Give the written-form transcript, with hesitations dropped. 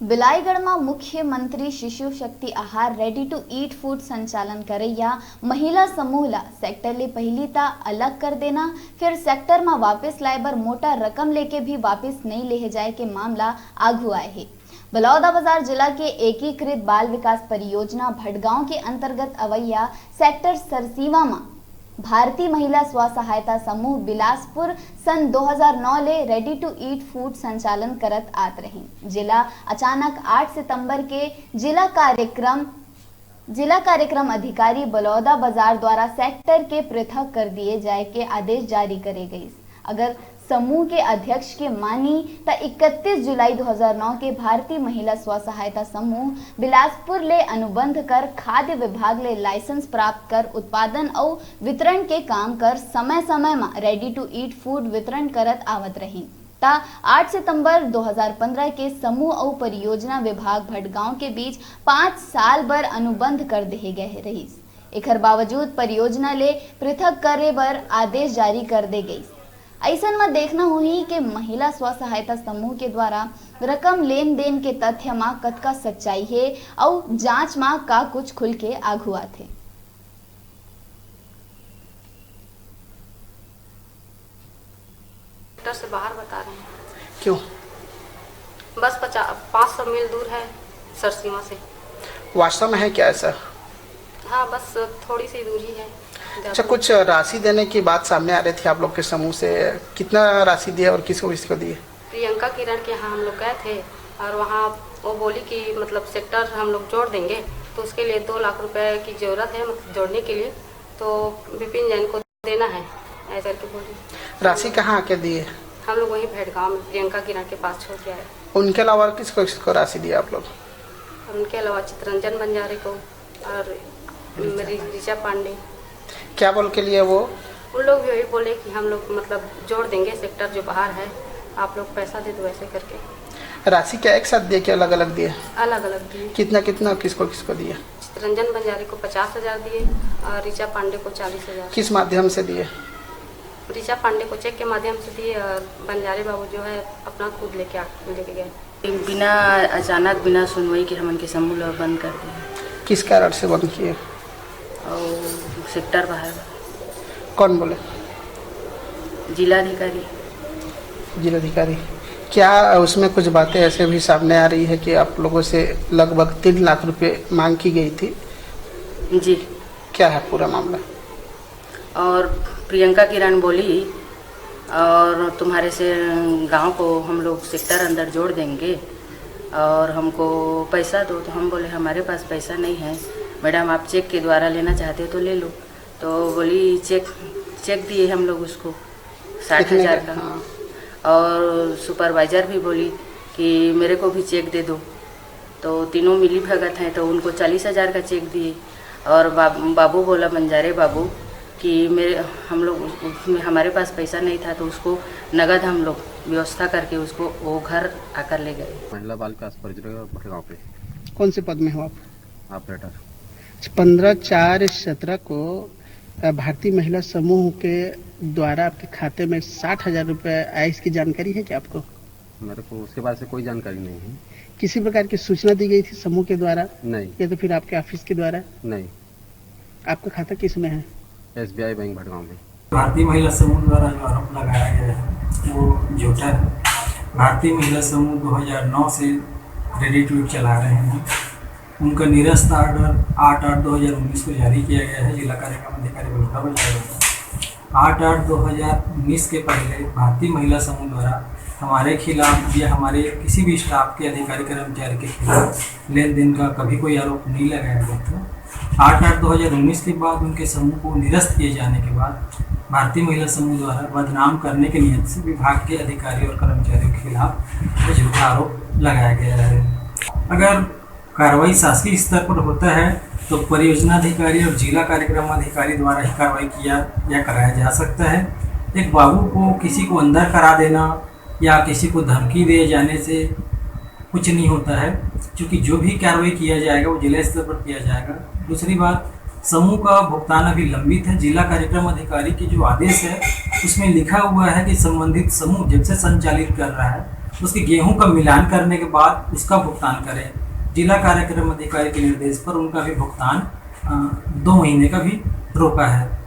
बिलाईगढ़ में मुख्यमंत्री शिशु शक्ति आहार रेडी टू ईट फूड संचालन करैया महिला समूह ला सेक्टर ले पहली ता अलग कर देना, फिर सेक्टर में वापस लाए बर मोटा रकम लेके भी वापस नहीं ले जाए के मामला आगू आए है। बलौदाबाजार जिला के एकीकृत बाल विकास परियोजना भटगांव के अंतर्गत अवैया सेक्टर सरसीवा में भारतीय महिला स्व सहायता समूह बिलासपुर सन 2009 ले रेडी टू ईट फूड संचालन करत आत रही। जिला अचानक 8 सितंबर के जिला कार्यक्रम अधिकारी बलौदाबाजार द्वारा सेक्टर के पृथक कर दिए जाए के आदेश जारी करे गई। अगर समूह के अध्यक्ष के मानी तो 31 जुलाई 2009 के भारतीय महिला स्व सहायता समूह बिलासपुर ले अनुबंध कर खाद्य विभाग ले लाइसेंस प्राप्त कर उत्पादन और वितरण के काम कर समय समय में रेडी टू ईट फूड वितरण करत आवत रही। 8 सितंबर 2015 के समूह और परियोजना विभाग भटगांव के बीच 5 साल बर अनुबंध कर दिए गए रही। एकर बावजूद परियोजना ले पृथक करे बर आदेश जारी कर दे गई। ऐसन में देखना हुई कि महिला स्व सहायता समूह के द्वारा रकम लेन देन के तथ्य में कतका सच्चाई है और जांच में का कुछ खुल के आगू आथे। से बाहर बता रहे हैं। क्यों? बस 500 मील दूर है सरसीमा से। वास्तव में है क्या ऐसा? हाँ, बस थोड़ी सी दूरी है। अच्छा, कुछ राशि देने की बात सामने आ रही थी आप लोग के समूह से, कितना राशि दिया और किसको दिए? प्रियंका किरण के यहाँ हम लोग गए थे और वहाँ वो बोली कि मतलब सेक्टर हम लोग जोड़ देंगे तो उसके लिए 2 लाख रुपए की ज़रूरत है, मतलब जोड़ने के लिए, तो विपिन जैन को देना है ऐसा करके बोली। राशि कहाँ आके दिए? हम लोग वहीं भटगांव में प्रियंका किरण के पास छोड़ के आए। उनके अलावा किसको राशि दिया आप लोग? उनके अलावा चित्रंजन बंजारे को और ऋचा पांडे। क्या बोल के लिए वो? उन लोग भी वही बोले कि हम लोग मतलब जोड़ देंगे सेक्टर जो बाहर है, आप लोग पैसा दे दो ऐसे करके। राशि क्या एक साथ दिए कि अलग अलग दिए? अलग अलग दिए। कितना किसको दिए? चित्रंजन बंजारे को 50,000 दिए और ऋचा पांडे को 40,000। किस माध्यम से दिए? ऋचा पांडे को चेक के माध्यम से दिए और बंजारे बाबू जो है अपना खुद लेके गए। बिना अचानक बिना सुनवाई के हम उनके समूह बंद कर दिए। किस कारण से बंद किए? और सेक्टर बाहर। कौन बोले? जिलाधिकारी। क्या उसमें कुछ बातें ऐसे भी सामने आ रही है कि आप लोगों से लगभग 3 लाख रुपए मांग की गई थी? जी। क्या है पूरा मामला? और प्रियंका किरण बोली और तुम्हारे से गांव को हम लोग सेक्टर अंदर जोड़ देंगे और हमको पैसा दो। तो हम बोले हमारे पास पैसा नहीं है मैडम, आप चेक के द्वारा लेना चाहते हो तो ले लो। तो बोली चेक दिए हम लोग उसको 60,000 का। हाँ। और सुपरवाइज़र भी बोली कि मेरे को भी चेक दे दो। तो तीनों मिली भगत हैं तो उनको 40,000 का चेक दिए। और बाबू बोला, बंजारे बाबू, कि हमारे पास पैसा नहीं था तो उसको नगद हम लोग व्यवस्था करके उसको वो घर आकर ले गए। महिला बाल विकास परियोजना भटगांव पे। कौन से पद में हो आप? ऑपरेटर। 15/4/17 को भारतीय महिला समूह के द्वारा आपके खाते में 60,000 रुपए आए, इसकी जानकारी है क्या आपको? मेरे को उसके बारे में कोई जानकारी नहीं है। किसी प्रकार की सूचना दी गई थी समूह के द्वारा? नहीं। या तो फिर आपके ऑफिस के द्वारा? नहीं। आपका खाता किस में है? SBI बैंक भटगांव में। भारतीय महिला समूह द्वारा जो आरोप लगाया गया है वो झूठा है। भारतीय महिला समूह 2009 से रेडी टू ईट चला रहे हैं। उनका निरस्त ऑर्डर 8/8/2019 को जारी किया गया है जिला कार्यक्रम अधिकारी बलौदाबाजार द्वारा। 8/8/2019 के पहले भारतीय महिला समूह द्वारा हमारे खिलाफ या हमारे किसी भी स्टाफ के अधिकारी कर्मचारी के खिलाफ लेन देन का कभी कोई आरोप नहीं लगाया गया था। 8/8/2019 के बाद उनके समूह को निरस्त किए जाने के बाद भारतीय महिला समूह द्वारा बदनाम करने के नियत से विभाग के अधिकारी और कर्मचारियों के खिलाफ झूठा आरोप लगाया गया है। अगर कार्रवाई शासकीय स्तर पर होता है तो परियोजना अधिकारी और जिला कार्यक्रम अधिकारी द्वारा ही कार्रवाई किया या कराया जा सकता है। एक बाबू को किसी को अंदर करा देना या किसी को धमकी दिए जाने से कुछ नहीं होता है, क्योंकि जो भी कार्रवाई किया जाएगा वो जिला स्तर पर किया जाएगा। दूसरी बात, समूह का भुगतान अभी लंबित है। जिला कार्यक्रम अधिकारी की जो आदेश है उसमें लिखा हुआ है कि संबंधित समूह जब से संचालित कर रहा है उसके गेहूं का मिलान करने के बाद उसका भुगतान करें। जिला कार्यक्रम अधिकारी के निर्देश पर उनका भी भुगतान 2 महीने का भी रोका है।